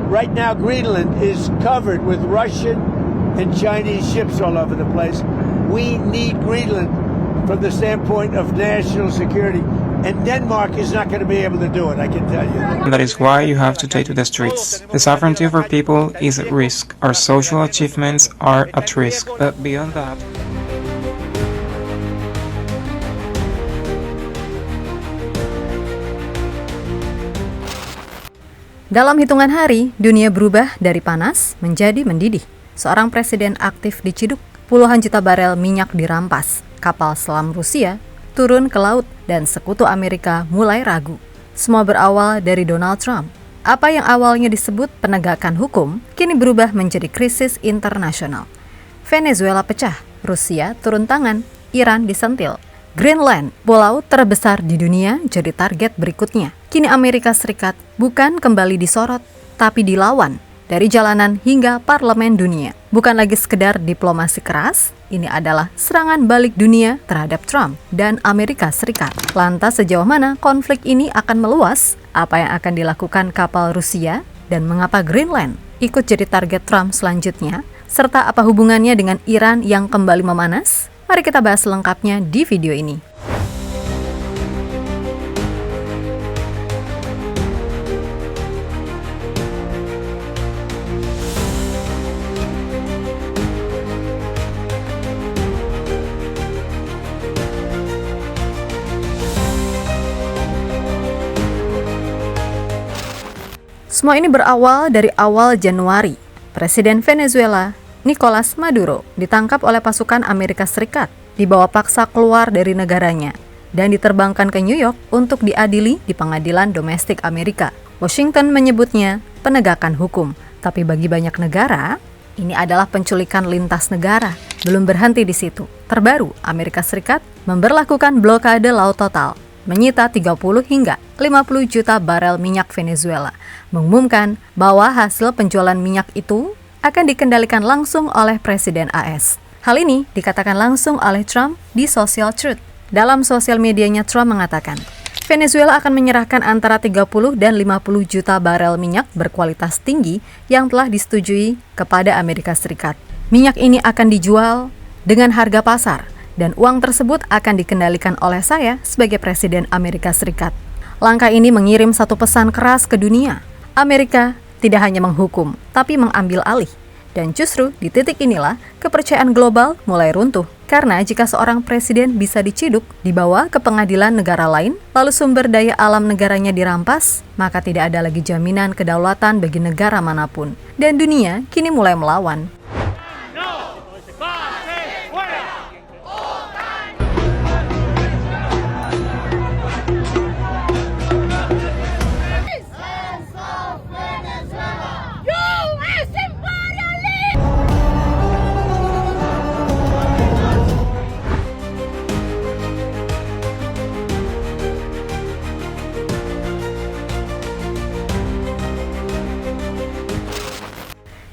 Right now, Greenland is covered with Russian and Chinese ships all over the place. We need Greenland from the standpoint of national security. And Denmark is not going to be able to do it, I can tell you. That is why you have to take to the streets. The sovereignty of our people is at risk. Our social achievements are at risk. But beyond that, dalam hitungan hari, dunia berubah dari panas menjadi mendidih. Seorang presiden aktif diciduk, puluhan juta barel minyak dirampas, kapal selam Rusia turun ke laut, dan sekutu Amerika mulai ragu. Semua berawal dari Donald Trump. Apa yang awalnya disebut penegakan hukum, kini berubah menjadi krisis internasional. Venezuela pecah, Rusia turun tangan, Iran disentil. Greenland, pulau terbesar di dunia, jadi target berikutnya. Kini Amerika Serikat bukan kembali disorot, tapi dilawan. Dari jalanan hingga parlemen dunia. Bukan lagi sekedar diplomasi keras, ini adalah serangan balik dunia terhadap Trump dan Amerika Serikat. Lantas sejauh mana konflik ini akan meluas? Apa yang akan dilakukan kapal Rusia? Dan mengapa Greenland ikut jadi target Trump selanjutnya? Serta apa hubungannya dengan Iran yang kembali memanas? Mari kita bahas lengkapnya di video ini. Semua ini berawal dari awal Januari. Presiden Venezuela, Nicolas Maduro, ditangkap oleh pasukan Amerika Serikat, dibawa paksa keluar dari negaranya, dan diterbangkan ke New York untuk diadili di pengadilan domestik Amerika. Washington menyebutnya penegakan hukum, tapi bagi banyak negara, ini adalah penculikan lintas negara. Belum berhenti di situ. Terbaru, Amerika Serikat memberlakukan blokade laut total, menyita 30 hingga 50 juta barel minyak Venezuela, mengumumkan bahwa hasil penjualan minyak itu akan dikendalikan langsung oleh Presiden AS. Hal ini dikatakan langsung oleh Trump di Social Truth. Dalam sosial medianya, Trump mengatakan, Venezuela akan menyerahkan antara 30 dan 50 juta barel minyak berkualitas tinggi yang telah disetujui kepada Amerika Serikat. Minyak ini akan dijual dengan harga pasar, dan uang tersebut akan dikendalikan oleh saya sebagai Presiden Amerika Serikat. Langkah ini mengirim satu pesan keras ke dunia. Amerika tidak hanya menghukum, tapi mengambil alih. Dan justru di titik inilah kepercayaan global mulai runtuh. Karena jika seorang presiden bisa diciduk, dibawa ke pengadilan negara lain, lalu sumber daya alam negaranya dirampas, maka tidak ada lagi jaminan kedaulatan bagi negara manapun. Dan dunia kini mulai melawan.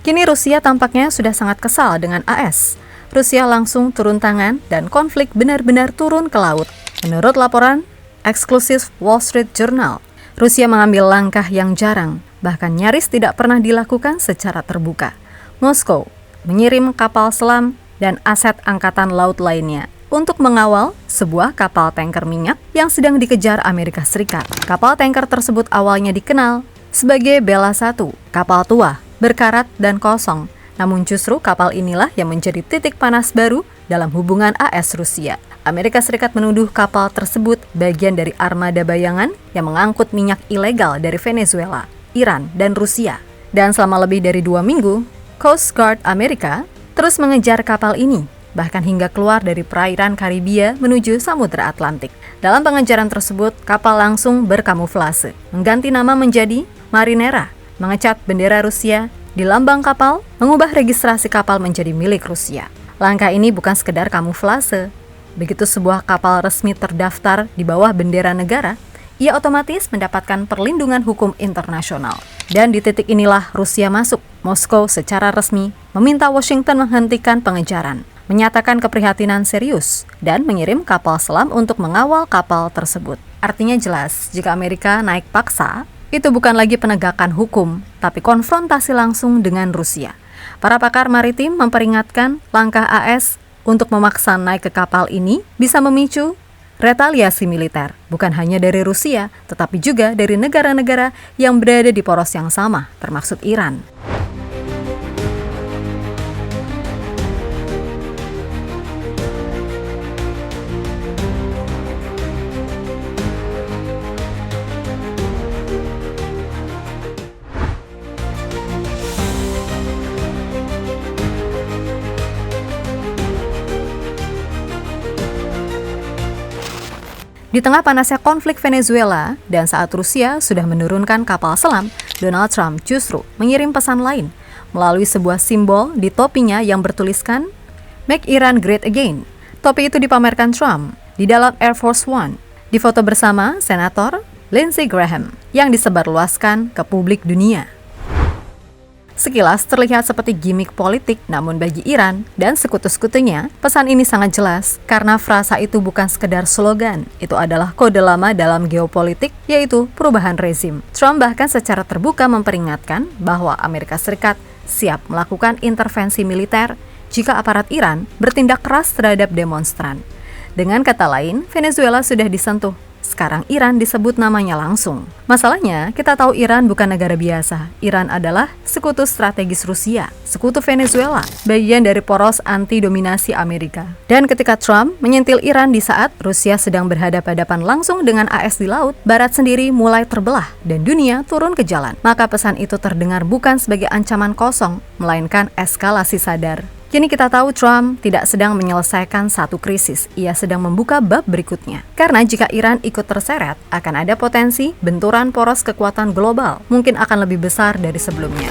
Kini Rusia tampaknya sudah sangat kesal dengan AS. Rusia langsung turun tangan dan konflik benar-benar turun ke laut. Menurut laporan eksklusif Wall Street Journal, Rusia mengambil langkah yang jarang, bahkan nyaris tidak pernah dilakukan secara terbuka. Moskow mengirim kapal selam dan aset angkatan laut lainnya untuk mengawal sebuah kapal tanker minyak yang sedang dikejar Amerika Serikat. Kapal tanker tersebut awalnya dikenal sebagai Bella 1, kapal tua, berkarat dan kosong. Namun justru kapal inilah yang menjadi titik panas baru dalam hubungan AS Rusia. Amerika Serikat menuduh kapal tersebut bagian dari armada bayangan yang mengangkut minyak ilegal dari Venezuela, Iran, dan Rusia. Dan selama lebih dari 2 minggu, Coast Guard Amerika terus mengejar kapal ini, bahkan hingga keluar dari perairan Karibia menuju Samudra Atlantik. Dalam pengejaran tersebut, kapal langsung berkamuflase, mengganti nama menjadi Marinera, mengecat bendera Rusia di lambang kapal, mengubah registrasi kapal menjadi milik Rusia. Langkah ini bukan sekedar kamuflase. Begitu sebuah kapal resmi terdaftar di bawah bendera negara, ia otomatis mendapatkan perlindungan hukum internasional. Dan di titik inilah Rusia masuk. Moskow secara resmi meminta Washington menghentikan pengejaran, menyatakan keprihatinan serius, dan mengirim kapal selam untuk mengawal kapal tersebut. Artinya jelas, jika Amerika naik paksa, Itu bukan lagi penegakan hukum, tapi konfrontasi langsung dengan Rusia. Para pakar maritim memperingatkan langkah AS untuk memaksa naik ke kapal ini bisa memicu retaliasi militer, bukan hanya dari Rusia, tetapi juga dari negara-negara yang berada di poros yang sama, termasuk Iran. Di tengah panasnya konflik Venezuela dan saat Rusia sudah menurunkan kapal selam, Donald Trump justru mengirim pesan lain melalui sebuah simbol di topinya yang bertuliskan Make Iran Great Again. Topi itu dipamerkan Trump di dalam Air Force One, difoto bersama Senator Lindsey Graham yang disebarluaskan ke publik dunia. Sekilas terlihat seperti gimmick politik, namun bagi Iran dan sekutu-sekutunya, pesan ini sangat jelas karena frasa itu bukan sekedar slogan, itu adalah kode lama dalam geopolitik, yaitu perubahan rezim. Trump bahkan secara terbuka memperingatkan bahwa Amerika Serikat siap melakukan intervensi militer jika aparat Iran bertindak keras terhadap demonstran. Dengan kata lain, Venezuela sudah disentuh. Sekarang Iran disebut namanya langsung. Masalahnya, kita tahu Iran bukan negara biasa. Iran adalah sekutu strategis Rusia, sekutu Venezuela, bagian dari poros anti-dominasi Amerika. Dan ketika Trump menyentil Iran di saat Rusia sedang berhadapan-hadapan langsung dengan AS di laut, Barat sendiri mulai terbelah dan dunia turun ke jalan. Maka pesan itu terdengar bukan sebagai ancaman kosong, melainkan eskalasi sadar. Kini kita tahu Trump tidak sedang menyelesaikan satu krisis, ia sedang membuka bab berikutnya. Karena jika Iran ikut terseret, akan ada potensi benturan poros kekuatan global, mungkin akan lebih besar dari sebelumnya.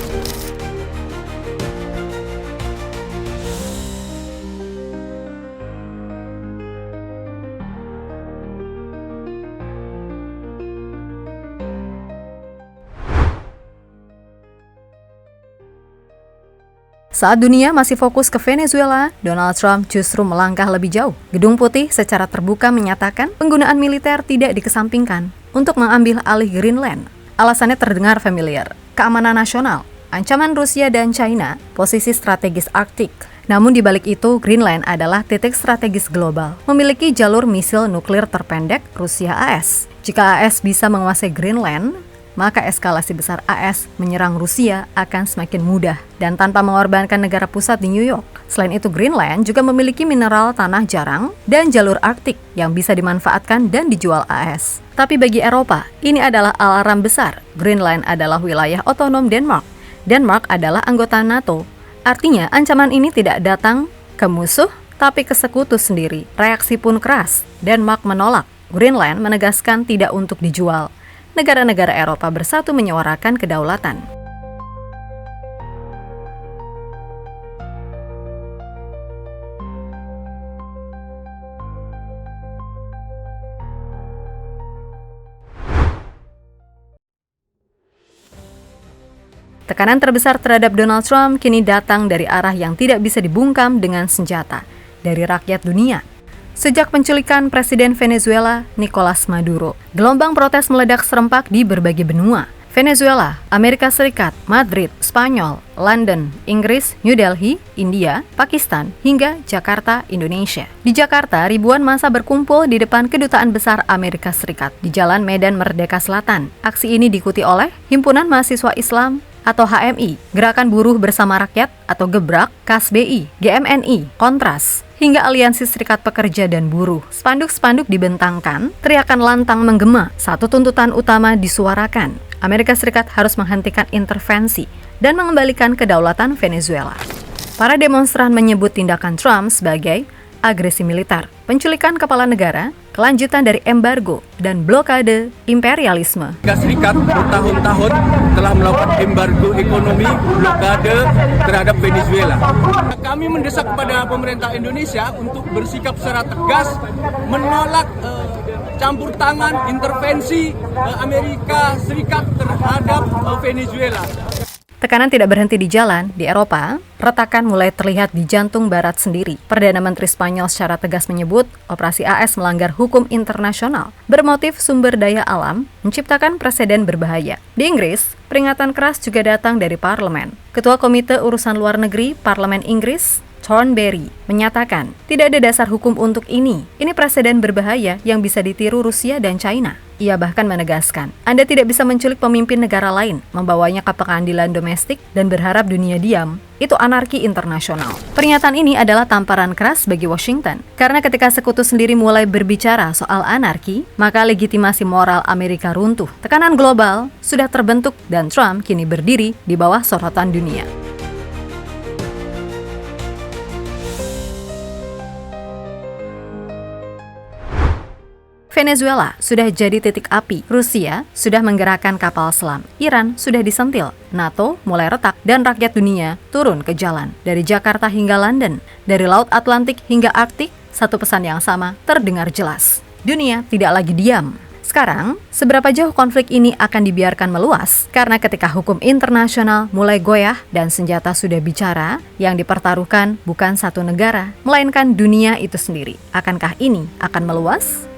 Saat dunia masih fokus ke Venezuela, Donald Trump justru melangkah lebih jauh. Gedung Putih secara terbuka menyatakan penggunaan militer tidak dikesampingkan untuk mengambil alih Greenland. Alasannya terdengar familiar, keamanan nasional, ancaman Rusia dan China, posisi strategis Arktik. Namun di balik itu, Greenland adalah titik strategis global, memiliki jalur misil nuklir terpendek Rusia-AS. Jika AS bisa menguasai Greenland, maka eskalasi besar AS menyerang Rusia akan semakin mudah dan tanpa mengorbankan negara pusat di New York. Selain itu, Greenland juga memiliki mineral tanah jarang dan jalur Arktik yang bisa dimanfaatkan dan dijual AS. Tapi bagi Eropa, ini adalah alarm besar. Greenland adalah wilayah otonom Denmark. Denmark adalah anggota NATO. Artinya, ancaman ini tidak datang ke musuh, tapi ke sekutu sendiri. Reaksi pun keras. Denmark menolak. Greenland menegaskan tidak untuk dijual. Negara-negara Eropa bersatu menyuarakan kedaulatan. Tekanan terbesar terhadap Donald Trump kini datang dari arah yang tidak bisa dibungkam dengan senjata, dari rakyat dunia. Sejak penculikan Presiden Venezuela, Nicolas Maduro, gelombang protes meledak serempak di berbagai benua. Venezuela, Amerika Serikat, Madrid, Spanyol, London, Inggris, New Delhi, India, Pakistan, hingga Jakarta, Indonesia. Di Jakarta, ribuan massa berkumpul di depan Kedutaan Besar Amerika Serikat di Jalan Medan Merdeka Selatan. Aksi ini diikuti oleh Himpunan Mahasiswa Islam atau HMI, Gerakan Buruh Bersama Rakyat atau Gebrak, KASBI, GMNI, Kontras, hingga Aliansi Serikat Pekerja dan Buruh. Spanduk-spanduk dibentangkan, teriakan lantang menggema, satu tuntutan utama disuarakan. Amerika Serikat harus menghentikan intervensi dan mengembalikan kedaulatan Venezuela. Para demonstran menyebut tindakan Trump sebagai agresi militer, penculikan kepala negara, kelanjutan dari embargo, dan blokade imperialisme. Amerika Serikat bertahun-tahun telah melakukan embargo ekonomi, blokade terhadap Venezuela. Kami mendesak kepada pemerintah Indonesia untuk bersikap secara tegas menolak campur tangan intervensi Amerika Serikat terhadap Venezuela. Tekanan tidak berhenti di jalan. Di Eropa, retakan mulai terlihat di jantung barat sendiri. Perdana Menteri Spanyol secara tegas menyebut operasi AS melanggar hukum internasional, bermotif sumber daya alam, menciptakan preseden berbahaya. Di Inggris, peringatan keras juga datang dari parlemen. Ketua Komite Urusan Luar Negeri Parlemen Inggris, Thornberry, menyatakan tidak ada dasar hukum untuk ini. Ini preseden berbahaya yang bisa ditiru Rusia dan China. Ia bahkan menegaskan, Anda tidak bisa menculik pemimpin negara lain, membawanya ke pengadilan domestik, dan berharap dunia diam. Itu anarki internasional. Pernyataan ini adalah tamparan keras bagi Washington, karena ketika sekutu sendiri mulai berbicara soal anarki, maka legitimasi moral Amerika runtuh. Tekanan global sudah terbentuk dan Trump kini berdiri di bawah sorotan dunia. Venezuela sudah jadi titik api, Rusia sudah menggerakkan kapal selam, Iran sudah disentil, NATO mulai retak, dan rakyat dunia turun ke jalan. Dari Jakarta hingga London, dari Laut Atlantik hingga Arktik, satu pesan yang sama terdengar jelas. Dunia tidak lagi diam. Sekarang, seberapa jauh konflik ini akan dibiarkan meluas? Karena ketika hukum internasional mulai goyah dan senjata sudah bicara, yang dipertaruhkan bukan satu negara, melainkan dunia itu sendiri. Akankah ini akan meluas?